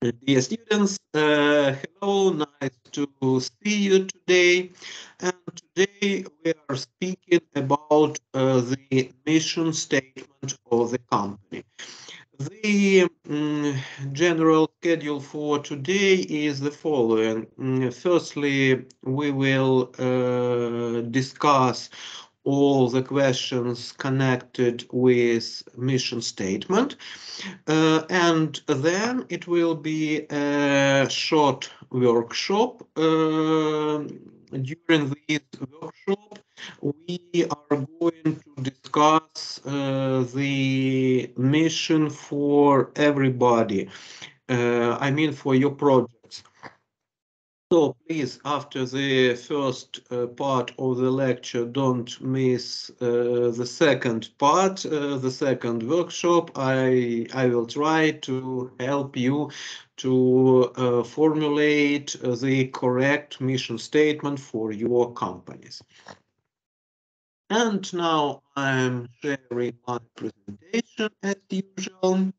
Dear students, hello, nice to see you today. And today we are speaking about the mission statement of the company. The general schedule for today is the following. Firstly, we will discuss all the questions connected with mission statement. And then it will be a short workshop. During this workshop, we are going to discuss the mission for everybody. I mean, for your projects. So please, after the first part of the lecture, don't miss the second part, the second workshop. I will try to help you to formulate the correct mission statement for your companies. And now I'm sharing my presentation as usual.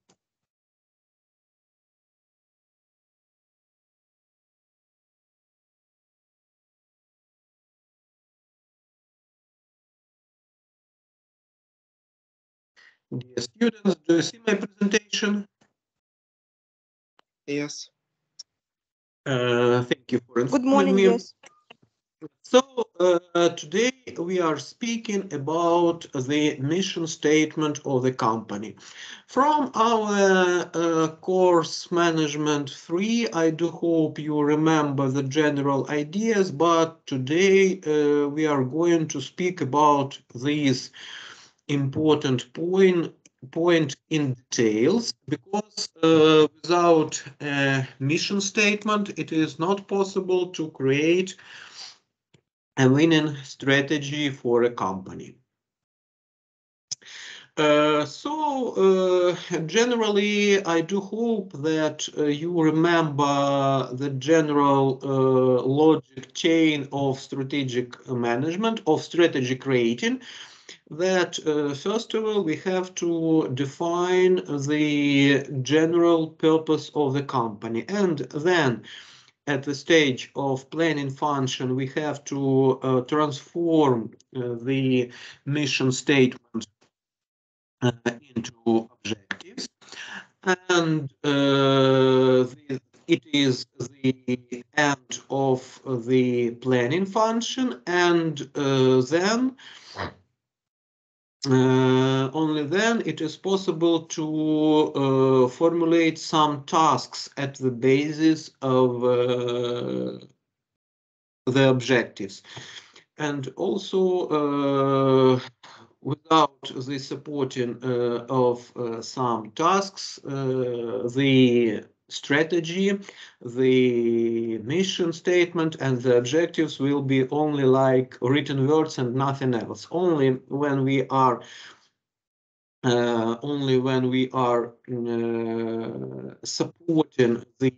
Dear students, do you see my presentation? Yes. Thank you for Good informing morning, me. yes. So today we are speaking about the mission statement of the company. From our course management 3, I do hope you remember the general ideas, but today we are going to speak about these important point in details, because without a mission statement, it is not possible to create a winning strategy for a company. Generally, I do hope that you remember the general logic chain of strategic management, of strategy creating, that first of all, we have to define the general purpose of the company, and then at the stage of planning function, we have to transform the mission statement into objectives. And it is the end of the planning function, and then only then it is possible to formulate some tasks at the basis of the objectives. And also, without the supporting of some tasks, the strategy, the mission statement, and the objectives will be only like written words and nothing else. Only when we are supporting the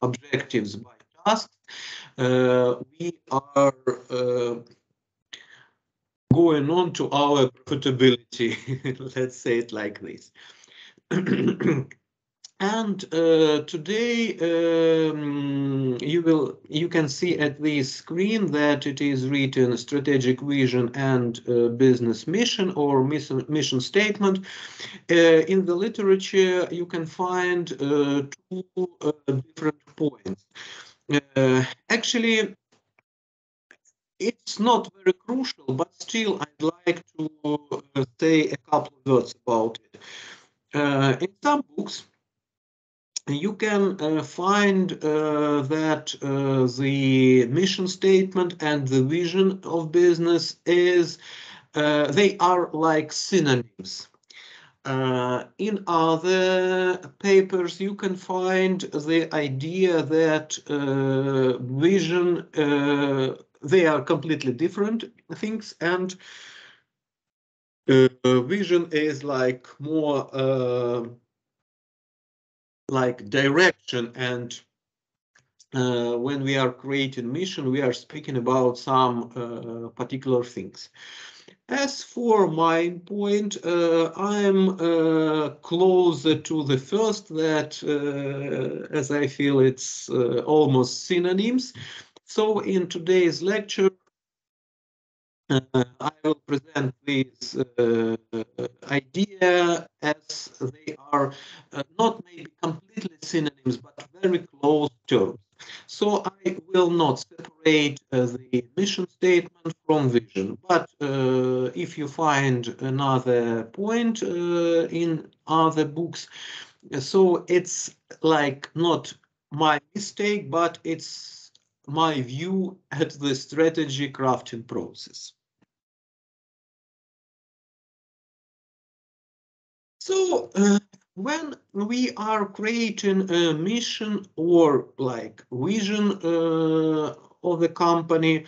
objectives by tasks, we are going on to our profitability. Let's say it like this. And today you can see at this screen that it is written strategic vision and business mission, or mission statement. In the literature, you can find two different points. Actually, it's not very crucial, but still I'd like to say a couple of words about it. In some books, you can find that the mission statement and the vision of business is they are like synonyms. In other papers, you can find the idea that vision, they are completely different things, and vision is like more like direction, and when we are creating mission, we are speaking about some particular things. As for my point, I'm closer to the first that, as I feel it's almost synonyms. So in today's lecture, I will present this idea as they are not maybe completely synonyms, but very close terms. So I will not separate the mission statement from vision, but if you find another point in other books, so it's like not my mistake, but it's my view at the strategy crafting process. So when we are creating a mission or like vision of the company,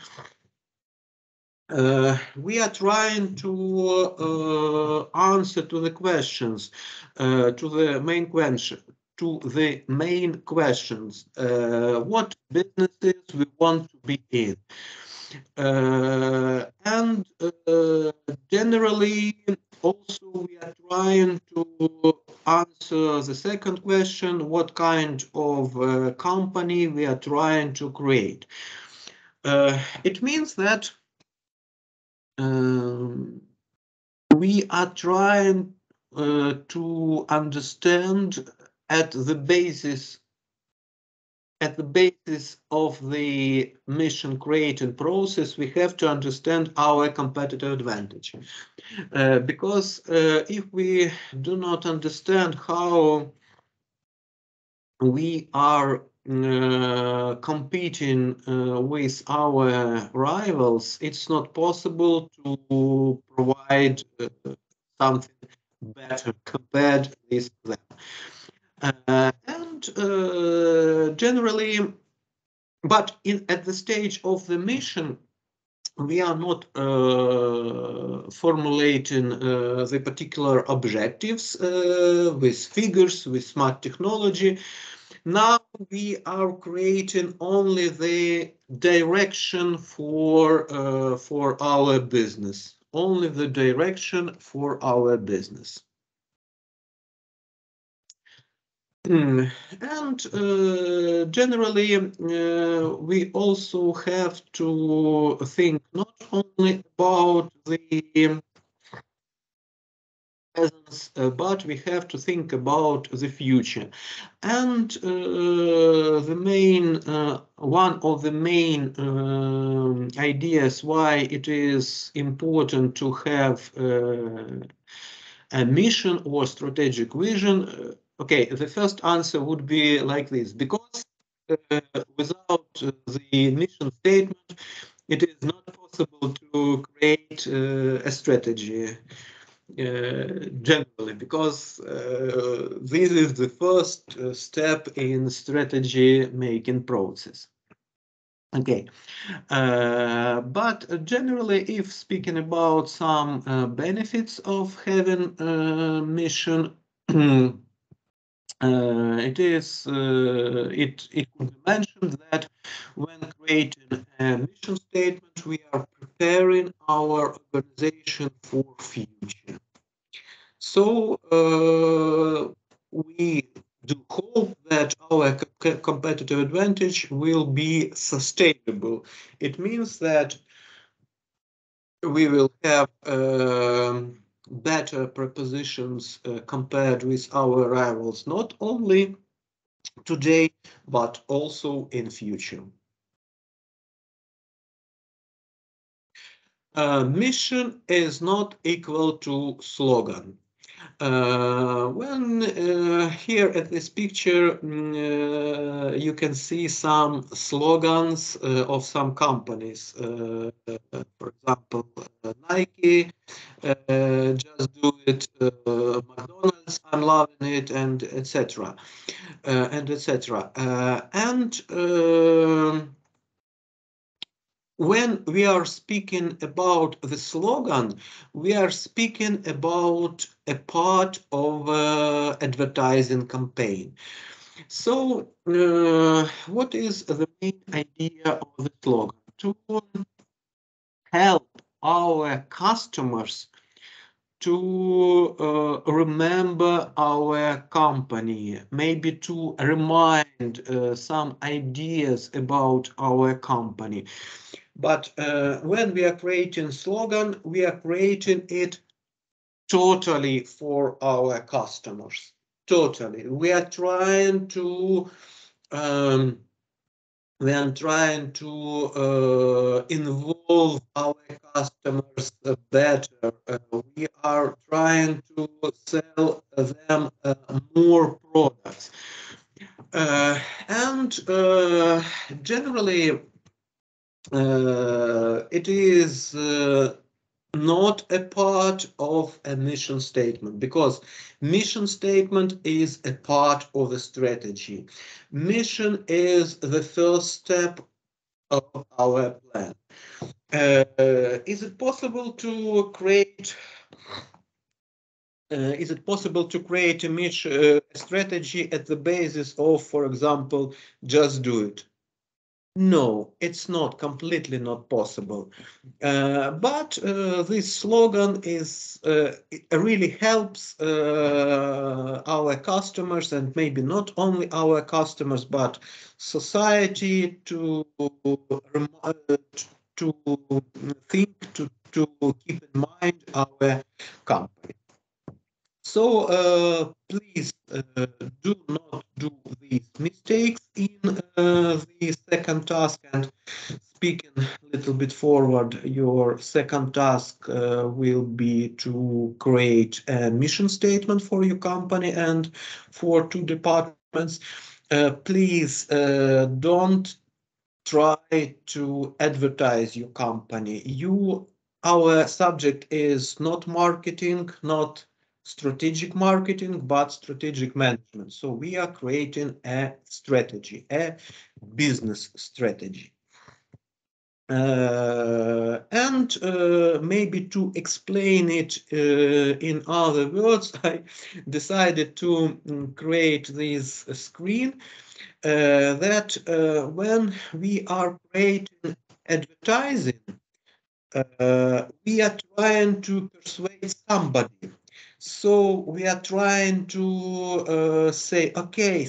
we are trying to answer to the questions, to the main question, what businesses we want to be in. And generally, also we are trying to answer the second question, what kind of company we are trying to create. It means that we are trying to understand at the basis of the mission creating process, we have to understand our competitive advantage. Because if we do not understand how we are competing with our rivals, it's not possible to provide something better compared with them. And generally, but at the stage of the mission, we are not formulating the particular objectives with figures, with smart technology. Now we are creating only the direction for our business, only the direction for our business. And generally, we also have to think not only about the presence, but we have to think about the future. And the main, one of the main ideas why it is important to have a mission or strategic vision. Okay, the first answer would be like this, because without the mission statement, it is not possible to create a strategy generally, because this is the first step in strategy making process. Okay, but generally, if speaking about some benefits of having a mission, it could be mentioned that when creating a mission statement, we are preparing our organization for future. So we do hope that our competitive advantage will be sustainable. It means that we will have better propositions compared with our rivals, not only today, but also in future. Mission is not equal to slogan. When here at this picture, you can see some slogans of some companies. For example, Nike, just do it, McDonald's, I'm loving it, and etc. And etc. When we are speaking about the slogan, we are speaking about a part of advertising campaign. So what is the main idea of the slogan? To help our customers to remember our company, maybe to remind some ideas about our company. But when we are creating slogan, we are creating it totally for our customers. Totally. We are trying to involve our customers better. We are trying to sell them more products. And generally, it is not a part of a mission statement, because mission statement is a part of the strategy. Mission is the first step of our plan. Is it possible to create a mission strategy at the basis of, for example, just do it? No, it's not, completely not possible. But this slogan is it really helps our customers, and maybe not only our customers, but society to think, to keep in mind our company. So please do not do these mistakes in the second task. And speaking a little bit forward, your second task will be to create a mission statement for your company and for 2 departments. Please don't try to advertise your company. Our subject is not marketing, not strategic marketing, but strategic management. So we are creating a strategy, a business strategy. And maybe to explain it in other words, I decided to create this screen that when we are creating advertising, we are trying to persuade somebody. So we are trying to say, okay,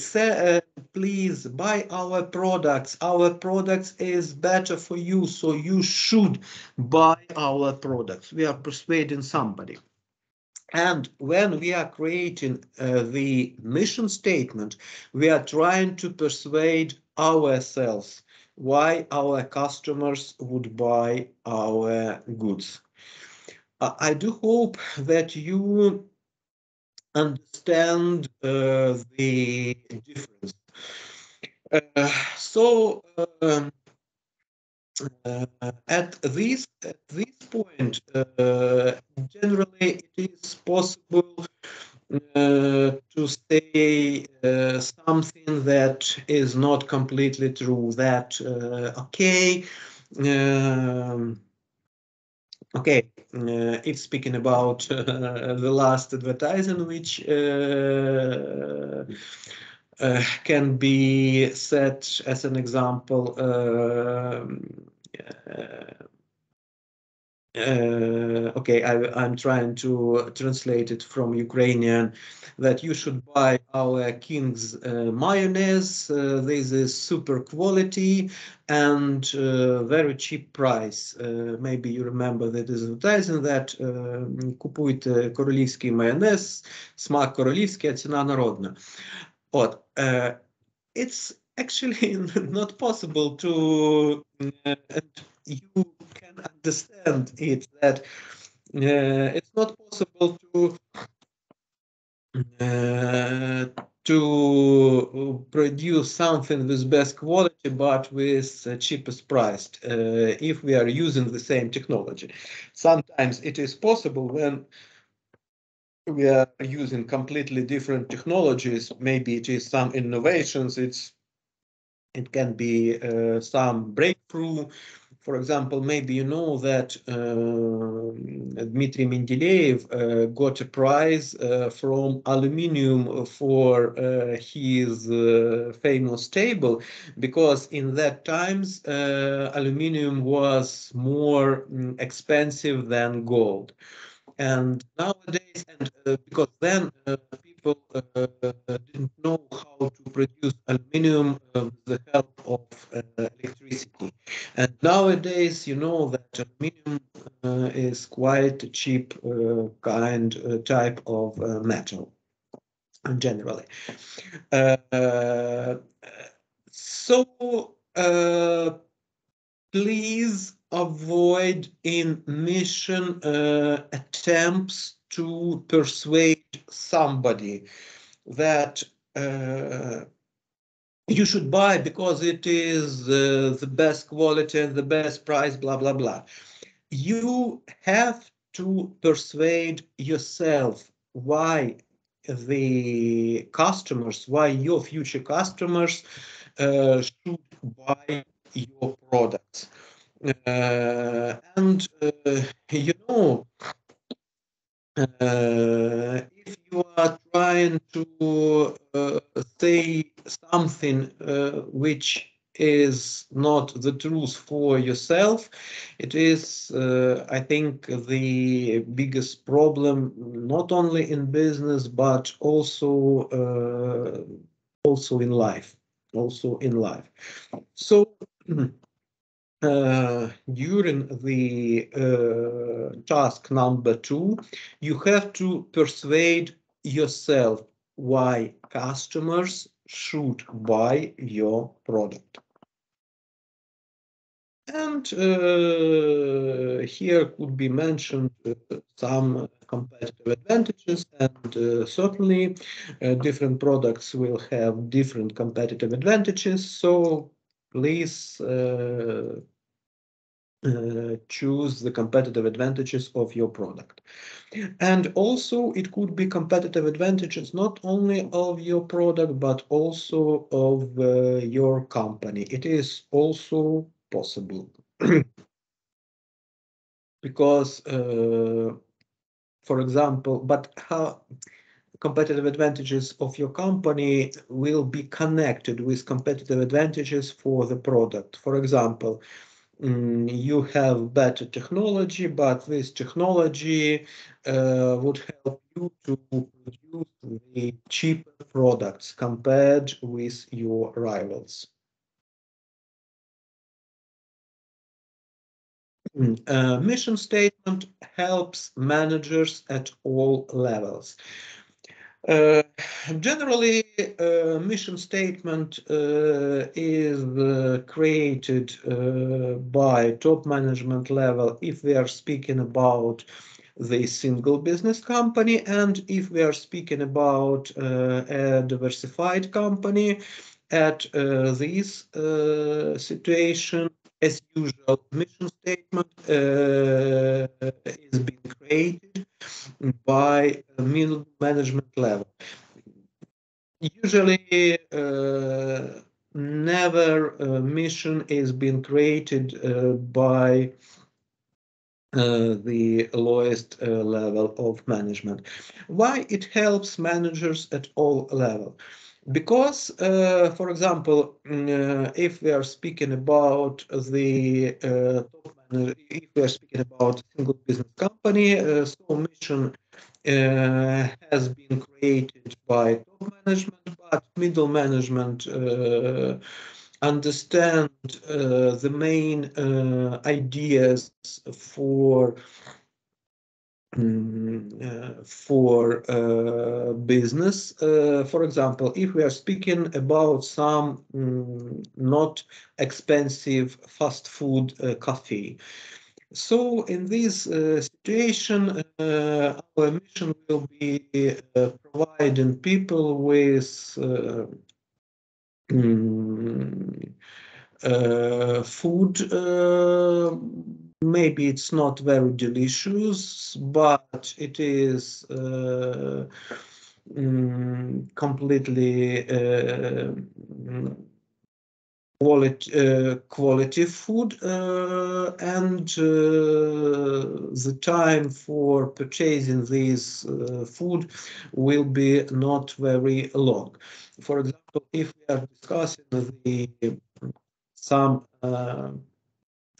please buy our products. Our products is better for you, so you should buy our products. We are persuading somebody. And when we are creating the mission statement, we are trying to persuade ourselves why our customers would buy our goods. I do hope that you understand the difference. At this point, generally it is possible to say something that is not completely true. That okay. Okay, if speaking about the last advertising, which can be set as an example, okay, I'm trying to translate it from Ukrainian, that you should buy our King's mayonnaise. This is super quality and very cheap price. Maybe you remember that is advertising that купуйте королівський майонез, смак королівський, а ціна народна. От, it's actually not possible to, you can understand it, that it's not possible to produce something with best quality but with cheapest priced if we are using the same technology. Sometimes it is possible when we are using completely different technologies. Maybe it is some innovations, it can be some breakthrough. For example, maybe you know that Dmitry Mendeleev got a prize from Aluminium for his famous table, because in that times aluminium was more expensive than gold. And nowadays, and because then people didn't know how to produce aluminium with the help of electricity. And nowadays, you know that aluminium is quite a cheap type of metal, generally. So please avoid in mission attempts to persuade somebody that you should buy because it is the best quality and the best price, blah, blah, blah. You have to persuade yourself why the customers, why your future customers should buy your products. And you know, if you are trying to say something which is not the truth for yourself, it is, I think, the biggest problem, not only in business, but also in life. Also in life. So during the task number 2, you have to persuade yourself why customers should buy your product. And here could be mentioned some competitive advantages, and certainly different products will have different competitive advantages. So please choose the competitive advantages of your product. And also it could be competitive advantages not only of your product, but also of your company. It is also possible. Because, for example, but how competitive advantages of your company will be connected with competitive advantages for the product. For example, you have better technology, but this technology would help you to produce the cheaper products compared with your rivals. Mission statement helps managers at all levels. Generally, mission statement is created by top management level if we are speaking about the single business company, and if we are speaking about a diversified company. At this situation, as usual, mission statement is being created by middle management level. Usually, never a mission is being created by the lowest level of management. Why it helps managers at all levels? Because, for example, if we are speaking about the top manager, if we are speaking about a single business company, so mission has been created by top management, but middle management understand the main ideas for business. For example, if we are speaking about some not expensive fast food cafe. So in this situation, our mission will be providing people with food. Maybe it's not very delicious, but it is completely quality food, and the time for purchasing this food will be not very long. For example, if we are discussing some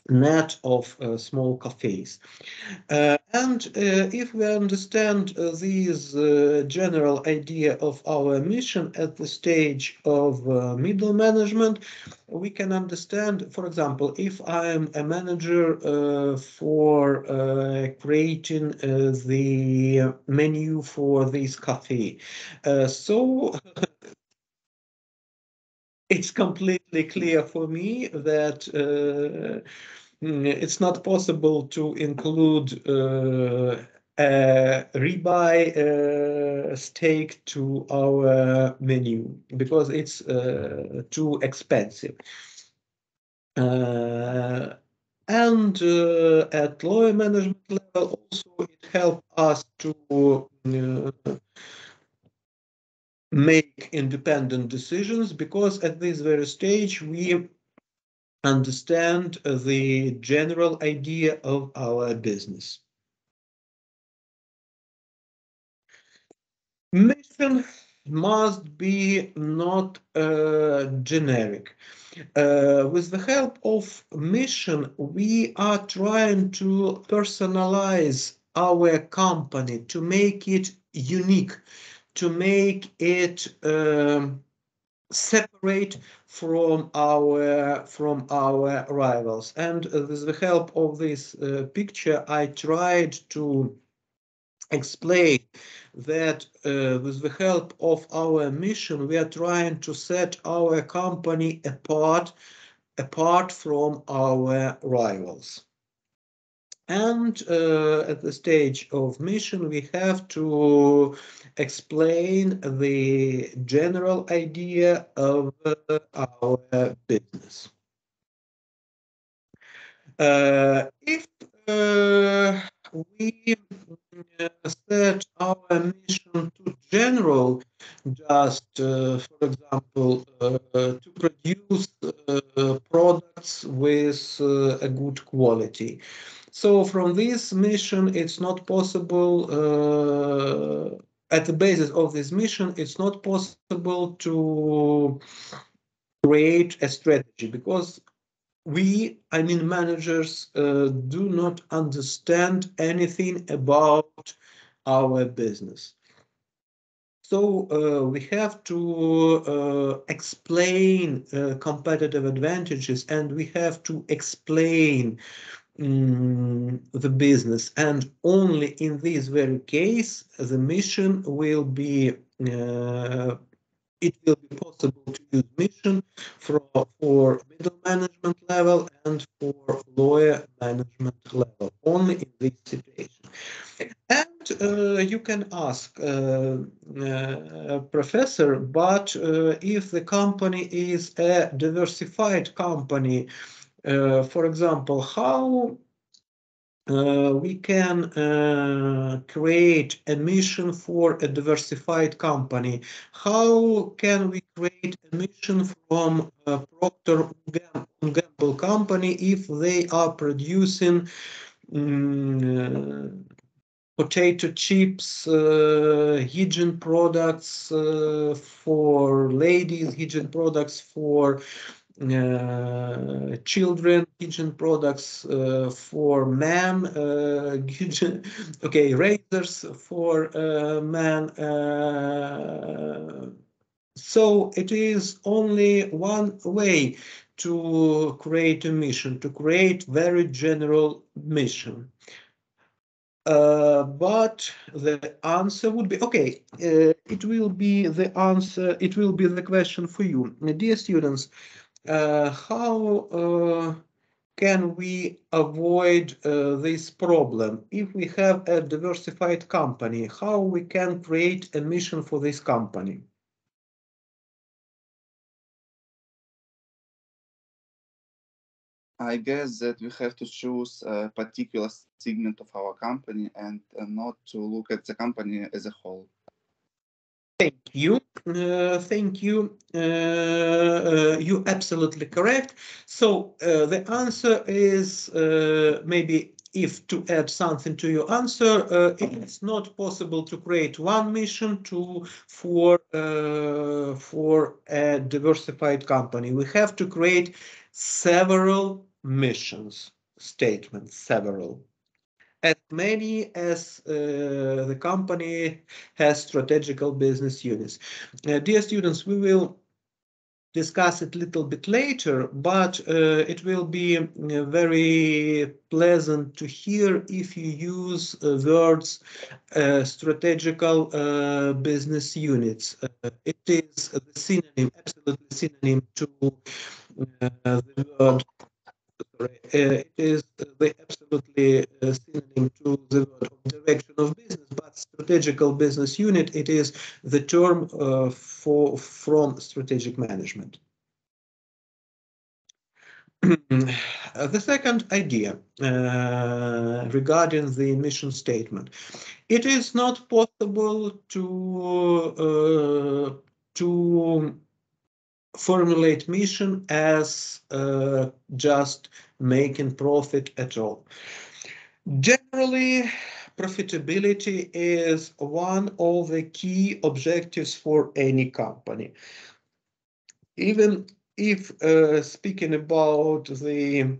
net of small cafes. And if we understand this general idea of our mission at the stage of middle management, we can understand, for example, if I am a manager for creating the menu for this cafe. So it's completely clear for me that it's not possible to include a ribeye steak to our menu because it's too expensive. And at lower management level, also it helps us to make independent decisions because at this very stage we understand the general idea of our business. Mission must be not generic. With the help of mission, we are trying to personalize our company, to make it unique, to make it separate from our rivals. And with the help of this picture, I tried to explain that with the help of our mission, we are trying to set our company apart from our rivals. And at the stage of mission, we have to explain the general idea of our business. If we set our mission to general, just for example, to produce products with a good quality. So from this mission, it's not possible, at the basis of this mission, it's not possible to create a strategy because I mean managers, do not understand anything about our business. So we have to explain competitive advantages, and we have to explain the business, and only in this very case the mission will be it will be possible to use mission for middle management level and for lower management level, only in this situation. And you can ask, Professor, but if the company is a diversified company, for example, how we can create a mission for a diversified company? How can we create a mission from Procter & Gamble company if they are producing potato chips, hygiene products for ladies, hygiene products for children, hygiene products for men, razors for men. So it is only one way to create a mission, to create very general mission. But the answer would be, okay, it will be the answer, it will be the question for you. Dear students, how can we avoid this problem? If we have a diversified company, how we can create a mission for this company? I guess that we have to choose a particular segment of our company and not to look at the company as a whole. Thank you. Thank you. You're absolutely correct. So the answer is maybe if to add something to your answer, it's not possible to create one mission for a diversified company. We have to create several missions statements, several. As many as the company has strategical business units. Dear students, we will discuss it a little bit later, but it will be very pleasant to hear if you use words strategical business units. It is the synonym, absolutely synonym to the word. It is the absolutely synonym to the word of direction of business, but strategical business unit, it is the term from strategic management. The second idea regarding the mission statement, it is not possible to formulate mission as just making profit at all. Generally, profitability is one of the key objectives for any company. Even if speaking about the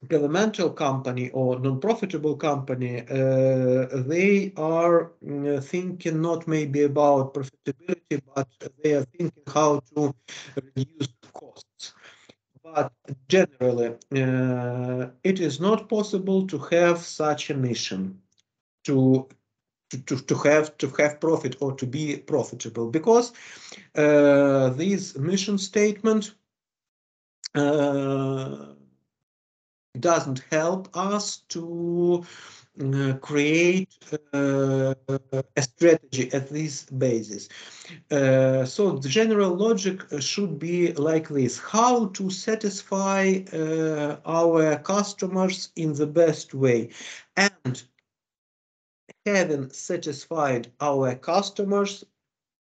governmental company or non-profitable company, they are thinking not maybe about profitability, but they are thinking how to reduce costs. But generally, it is not possible to have such a mission to have profit or to be profitable, because this mission statement doesn't help us to create a strategy at this basis. So the general logic should be like this: how to satisfy our customers in the best way. And having satisfied our customers,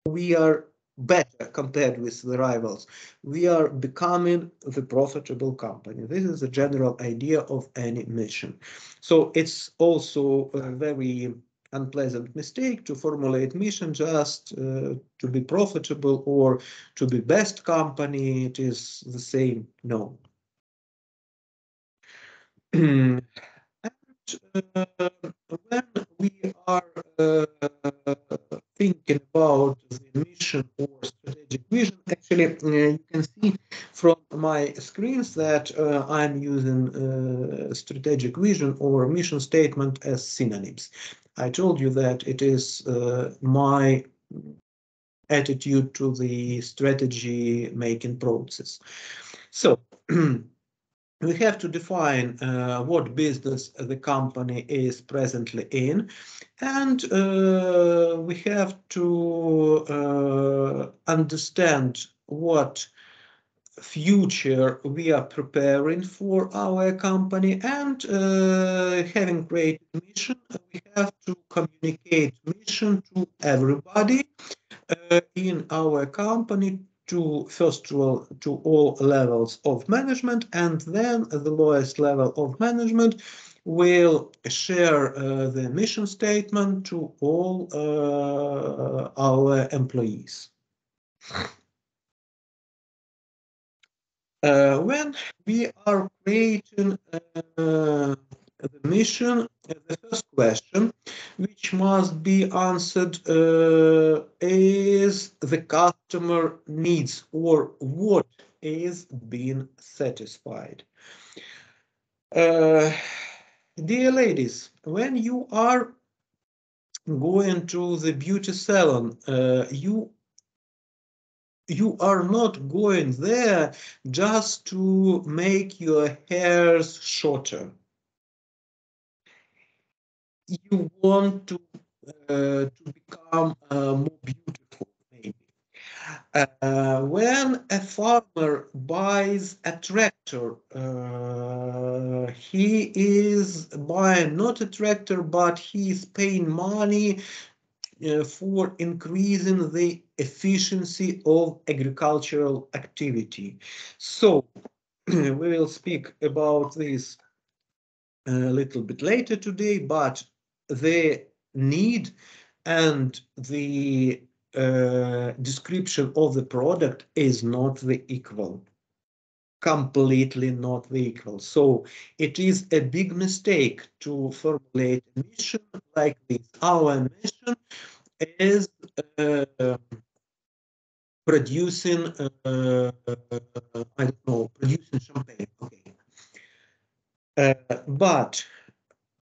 we are better compared with the rivals. We are becoming the profitable company. This is the general idea of any mission. So it's also a very unpleasant mistake to formulate mission just to be profitable or to be best company. It is the same. No. And when we are thinking about the mission or strategic vision, actually, you can see from my screens that I'm using strategic vision or mission statement as synonyms. I told you that it is my attitude to the strategy making process. So we have to define what business the company is presently in, and we have to understand what future we are preparing for our company, and having created mission, we have to communicate mission to everybody in our company, to first of all to all levels of management, and then the lowest level of management will share the mission statement to all our employees. When we are creating the mission, the first question which must be answered is the customer needs, or what is being satisfied. Dear ladies, when you are going to the beauty salon, you are not going there just to make your hairs shorter. You want to become more beautiful, maybe. When a farmer buys a tractor, he is buying not a tractor, but he is paying money for increasing the efficiency of agricultural activity. So we will speak about this a little bit later today, but the need and the description of the product is not the equal. Completely not the equal. So it is a big mistake to formulate a mission like this. Our mission is producing, I don't know, producing champagne. Okay. But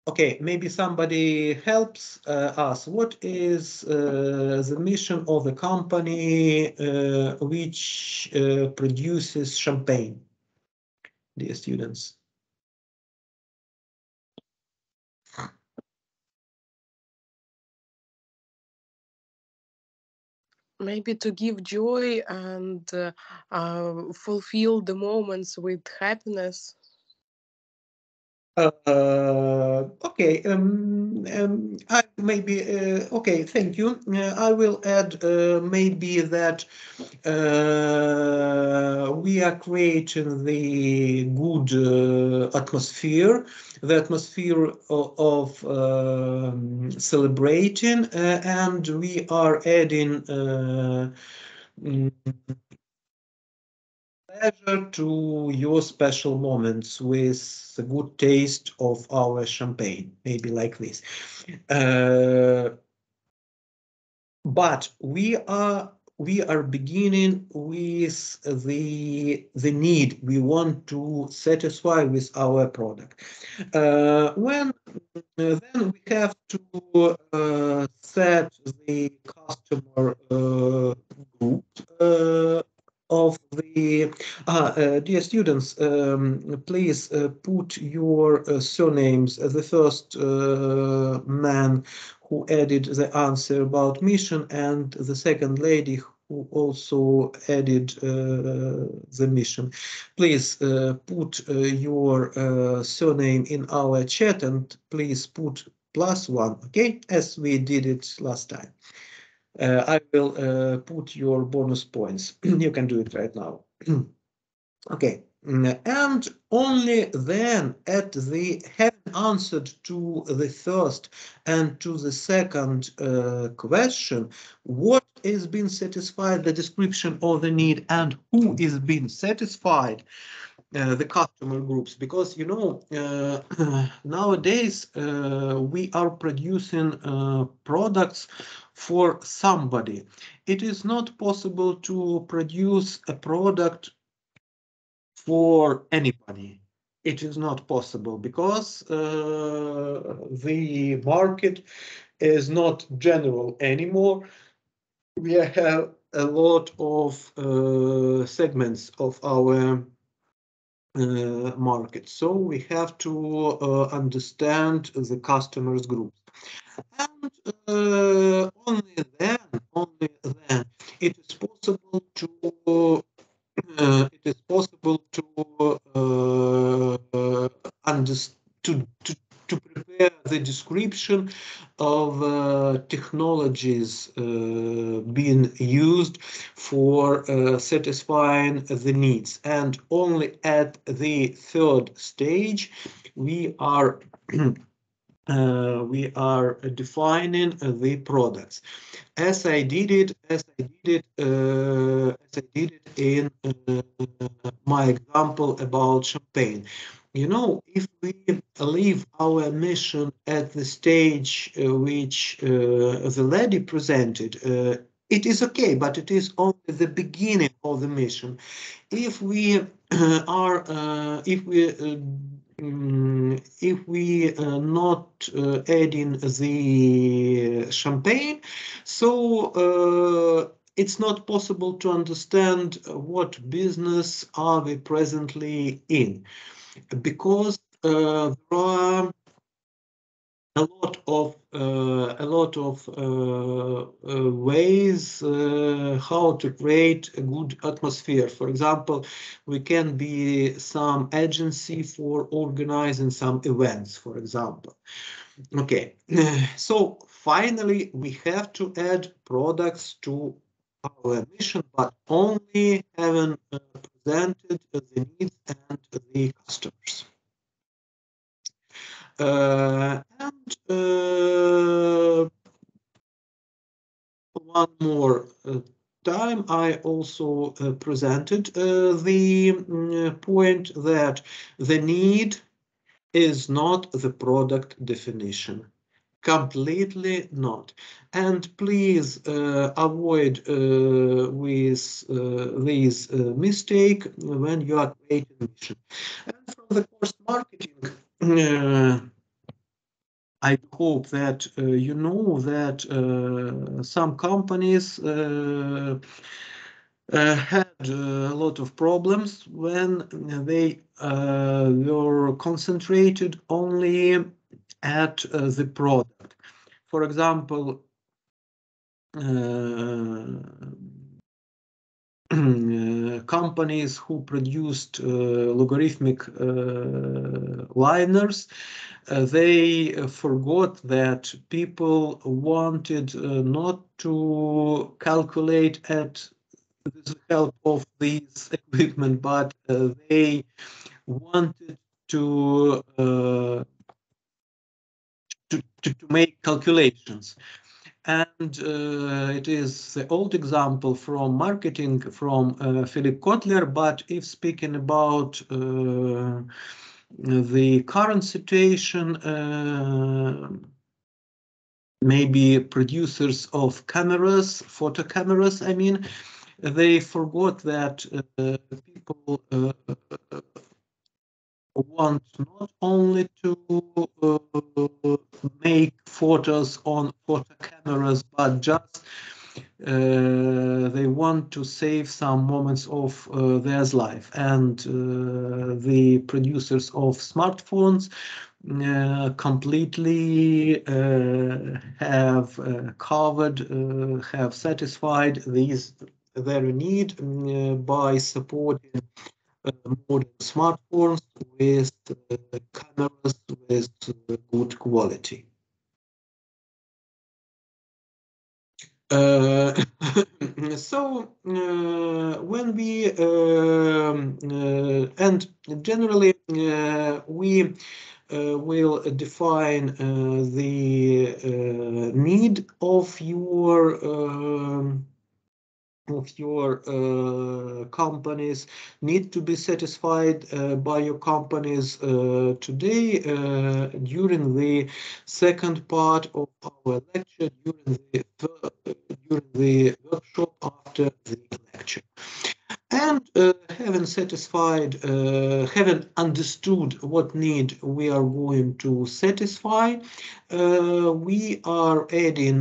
okay, maybe somebody helps us. What is the mission of the company which produces champagne, dear students? Maybe to give joy and fulfill the moments with happiness. Okay, I maybe okay, thank you. I will add maybe that we are creating the good atmosphere, the atmosphere of celebrating, and we are adding pleasure to your special moments with the good taste of our champagne, maybe like this. But we are beginning with the need we want to satisfy with our product. When then we have to set the customer group of the dear students, please put your surnames. The first man who added the answer about mission, and the second lady who also added the mission. Please put your surname in our chat, and please put +1, okay, as we did it last time. I will put your bonus points. You can do it right now. Okay, and only then at the having answered to the first and to the second question, what is being satisfied, the description of the need, and who is being satisfied, the customer groups, because you know nowadays we are producing products for somebody. It is not possible to produce a product for anybody. It is not possible because the market is not general anymore. We have a lot of segments of our market, so we have to understand the customers groups, and only then it is possible to to prepare the description of technologies being used for satisfying the needs. And only at the third stage we are defining the products, as I did it in my example about champagne. You know, if we leave our mission at the stage which the lady presented, it is okay, but it is only the beginning of the mission. If we not adding the champagne, so it's not possible to understand what business are we presently in, because there are a lot of ways how to create a good atmosphere. For example, we can be some agency for organizing some events, for example. Okay, so finally, we have to add products to our mission, but only having presented the needs and the customers. One more time, I also presented the point that the need is not the product definition. Completely not. And please avoid with this mistake when you are creating mission. And from the course marketing, I hope that you know that some companies had a lot of problems when they were concentrated only at the product. For example, companies who produced logarithmic liners, they forgot that people wanted not to calculate with the help of this equipment, but they wanted to make calculations. And it is the old example from marketing from Philip Kotler, but if speaking about the current situation, maybe producers of cameras, photo cameras, I mean, they forgot that people want not only to make photos on photo cameras, but just they want to save some moments of their life. And the producers of smartphones completely have covered, have satisfied their need by supporting modern smartphones with cameras with good quality. So when we and generally we will define the need of your companies need to be satisfied by your companies today during the second part of our lecture, during the workshop after the lecture. And having satisfied, having understood what need we are going to satisfy, we are adding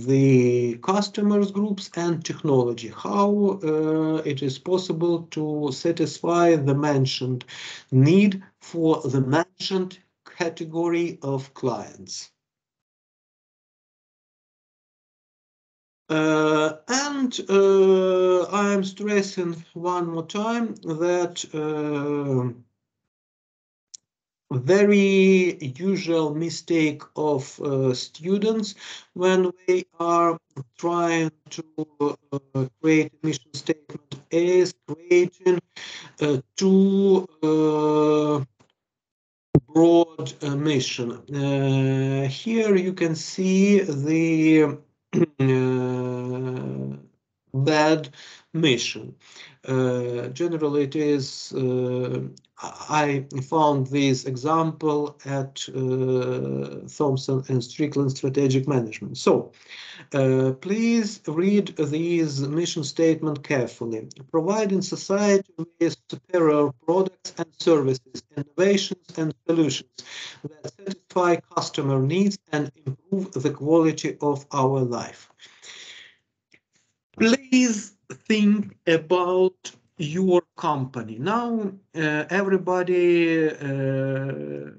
the customers groups and technology, how it is possible to satisfy the mentioned need for the mentioned category of clients. And I am stressing one more time that very usual mistake of students when they are trying to create a mission statement is creating too broad mission. Here you can see the bad mission. Generally, it is. I found this example at Thompson and Strickland Strategic Management. So, please read these mission statement carefully. Providing society with superior products and services, innovations and solutions that satisfy customer needs and improve the quality of our life. Please think about your company. Now, everybody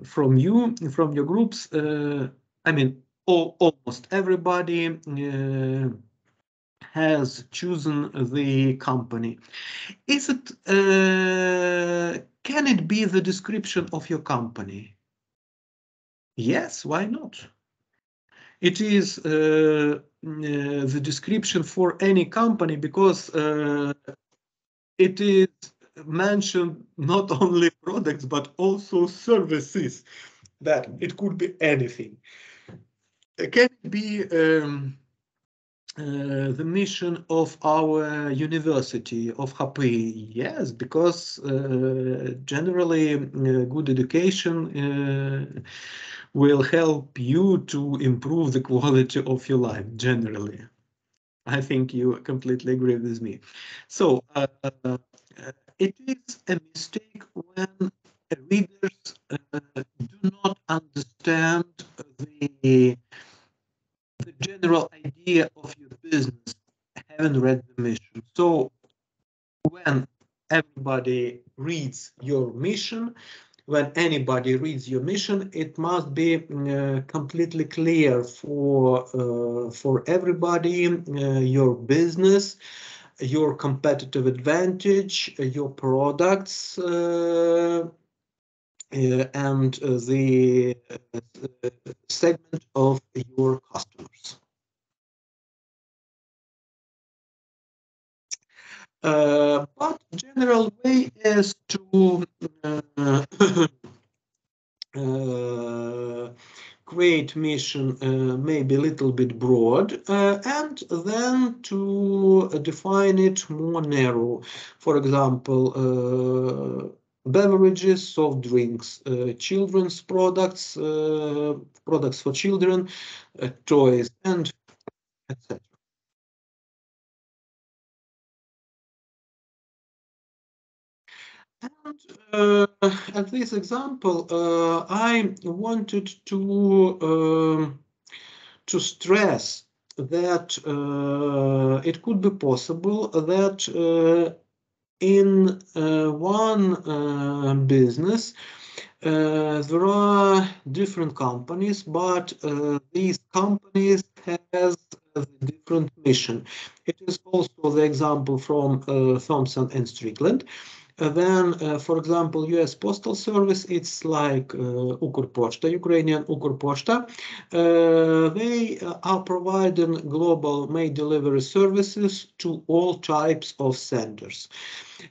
from your groups, I mean, almost everybody has chosen the company. Is it, can it be the description of your company? Yes, why not? it is the description for any company, because it is mentioned not only products but also services, that it could be anything. Can it be the mission of our university of HAPI? Yes, because generally good education will help you to improve the quality of your life generally. I think you completely agree with me. So it is a mistake when readers do not understand the general idea of your business, haven't read the mission. So when everybody reads your mission, when anybody reads your mission, it must be completely clear for everybody, your business, your competitive advantage, your products, and the segment of your customers. But general way is to create mission maybe a little bit broad, and then to define it more narrow. For example, beverages, soft drinks, children's products, products for children, toys, and etc. And at this example, I wanted to stress that it could be possible that in one business there are different companies, but these companies has a different mission. It is also the example from Thomson and Strickland. Then, for example, US Postal Service, it's like Ukrpochta, Ukrainian Ukrpochta. They are providing global mail delivery services to all types of senders.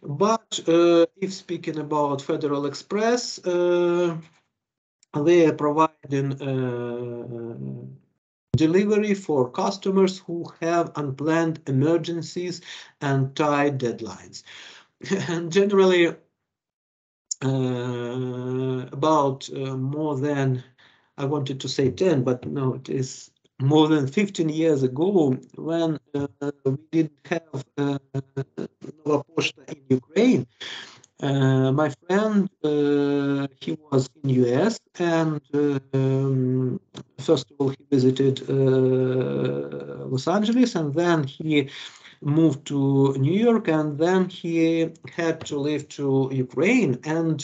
But if speaking about Federal Express, they are providing delivery for customers who have unplanned emergencies and tight deadlines. And generally, about more than, I wanted to say 10, but no, it is more than 15 years ago, when we didn't have Nova Poshta in Ukraine. My friend, he was in US, and first of all, he visited Los Angeles, and then he moved to New York, and then he had to leave to Ukraine, and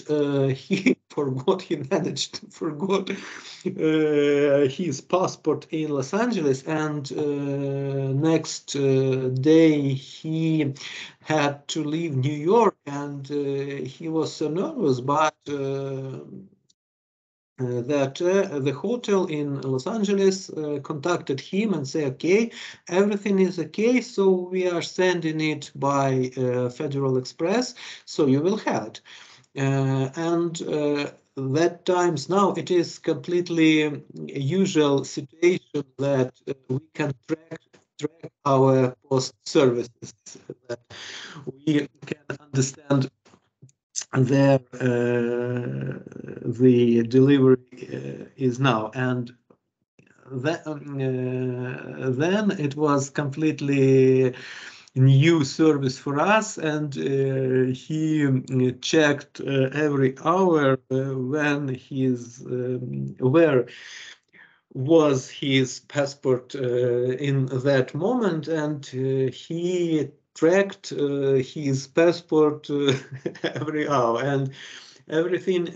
he forgot, he managed to forgot his passport in Los Angeles, and next day he had to leave New York, and he was so nervous, but that the hotel in Los Angeles contacted him and said, okay, everything is okay, so we are sending it by Federal Express, so you will have it. And that times now it is completely usual situation that we can track our post services, that we can understand there the delivery is now, and then it was completely new service for us, and he checked every hour when his where was his passport in that moment, and he tracked his passport every hour, and everything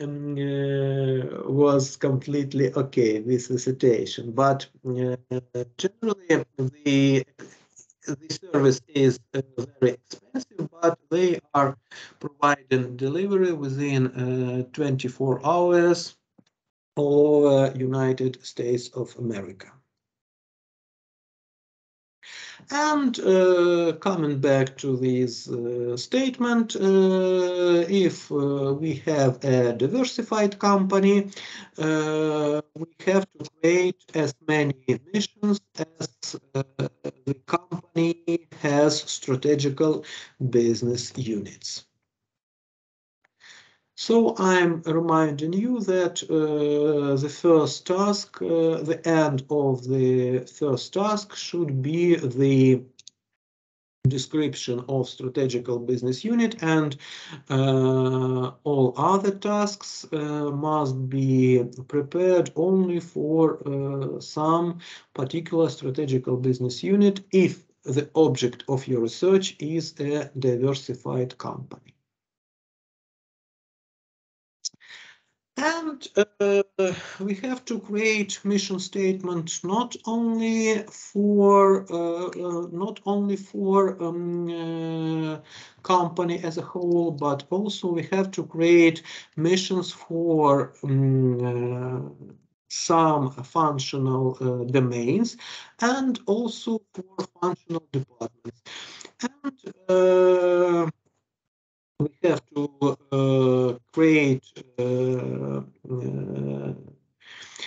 was completely okay with the situation. But generally, the service is very expensive, but they are providing delivery within 24 hours all over United States of America. And coming back to this statement, if we have a diversified company, we have to create as many missions as the company has strategical business units. So I'm reminding you that the first task, the end of the first task should be the description of strategical business unit, and all other tasks must be prepared only for some particular strategical business unit if the object of your research is a diversified company. And we have to create mission statement not only for company as a whole, but also we have to create missions for some functional domains and also for functional departments. And we have to create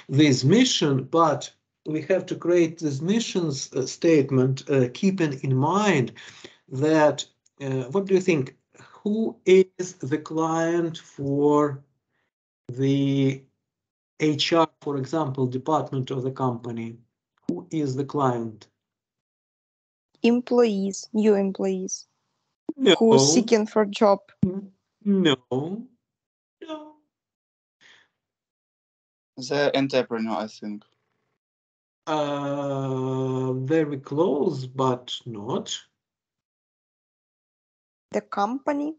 this mission, but we have to create this missions statement keeping in mind that, what do you think? Who is the client for the HR, for example, department of the company? Who is the client? Employees, new employees. No. Who's seeking for job? No. The entrepreneur, I think. Very close, but not. The company?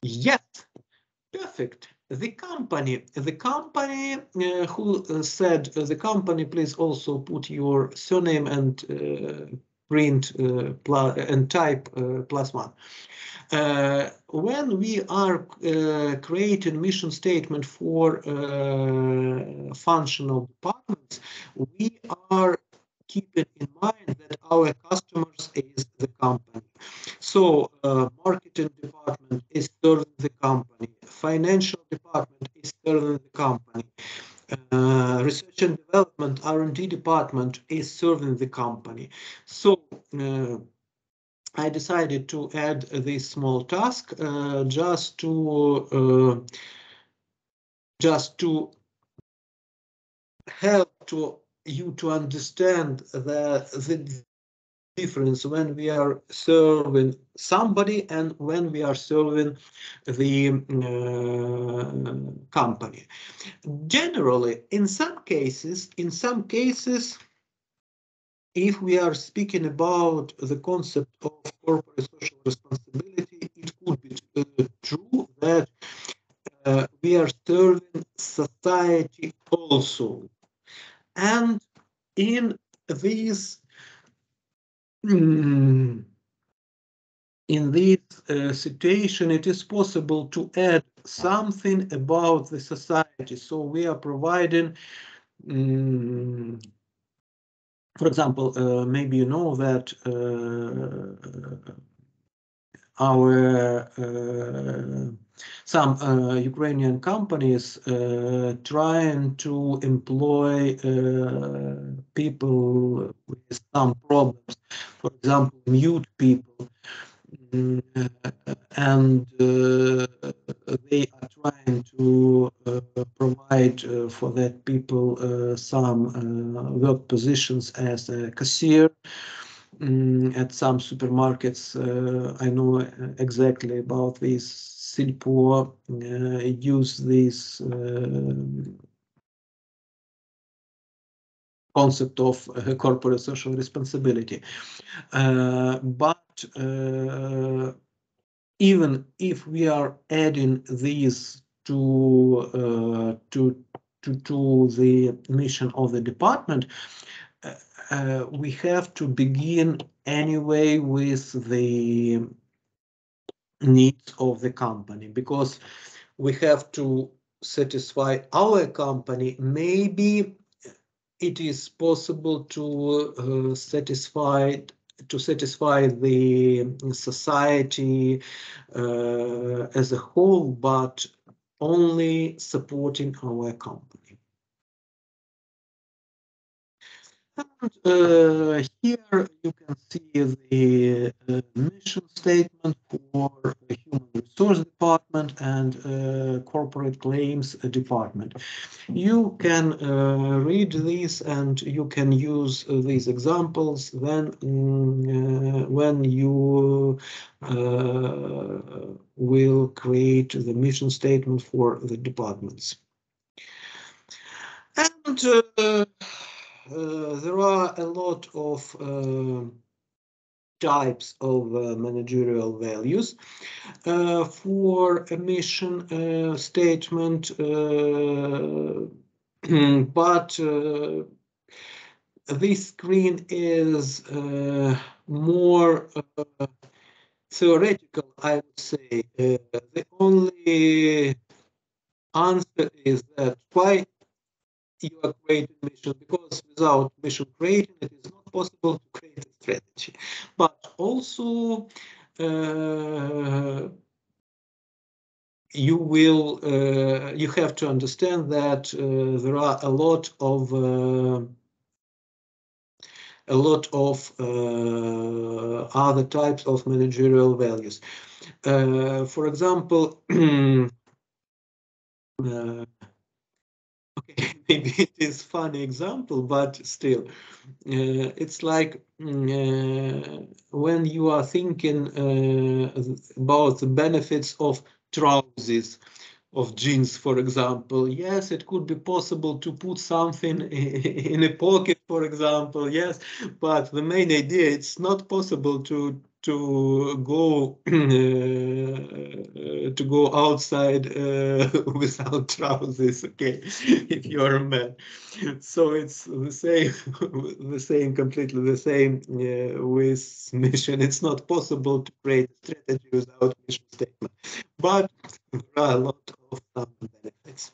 Yes, perfect. The company who said the company, please also put your surname and print and type +1. When we are creating mission statement for functional departments, we are keeping in mind that our customers is the company. So marketing department is serving the company, financial department is serving the company, research and development R&D department is serving the company. So I decided to add this small task just to help you to understand the difference when we are serving somebody and when we are serving the company. Generally, in some cases, if we are speaking about the concept of corporate social responsibility, it could be true that we are serving society also. And in this situation, it is possible to add something about the society. So we are providing, for example, maybe you know that some Ukrainian companies trying to employ people with some problems, for example, mute people, and they are trying to provide for that people some work positions as a cashier at some supermarkets. I know exactly about this. Silpo use this concept of corporate social responsibility. But even if we are adding these to the mission of the department, we have to begin anyway with the needs of the company, because we have to satisfy our company. Maybe it is possible to to satisfy the society as a whole, but only supporting our company. And here you can see the mission statement for the Human Resource Department and Corporate Claims Department. You can read these and you can use these examples when you will create the mission statement for the departments. And there are a lot of types of managerial values for a mission statement, but this screen is more theoretical, I would say. The only answer is that why you are creating mission, because without mission creating it is not possible to create a strategy. But also you have to understand that there are a lot of other types of managerial values. For example, okay, maybe it is funny example, but still, it's like when you are thinking about the benefits of trousers, of jeans, for example. Yes, it could be possible to put something in a pocket, for example. Yes, but the main idea, it's not possible to go to go outside without trousers. Okay, if you're a man. So it's the same, completely the same with mission. It's not possible to create a strategy without mission statement, but there are a lot of benefits.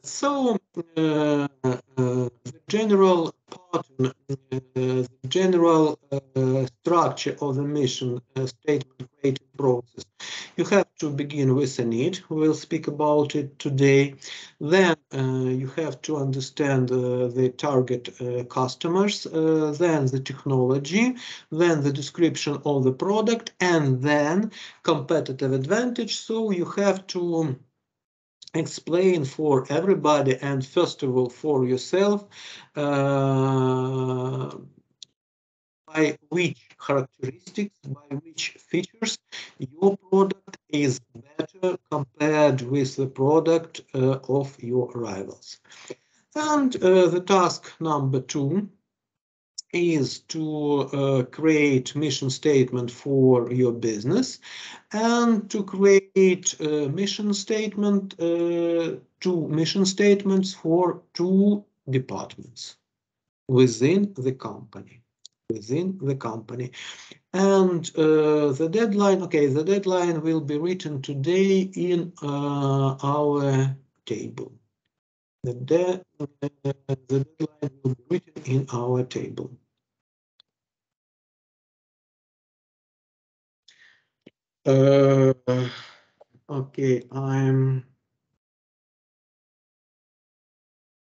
So the general pattern, the general structure of the mission statement creating process. You have to begin with a need. We'll speak about it today. Then you have to understand the target customers, then the technology, then the description of the product, and then competitive advantage. So you have to explain for everybody, and first of all for yourself, by which characteristics, by which features your product is better compared with the product of your rivals. And the task number 2 is to create mission statement for your business and to create a mission statement, 2 mission statements for 2 departments within the company. And the deadline, okay, the deadline will be written today in our table. The deadline will be written in our table. Okay, I'm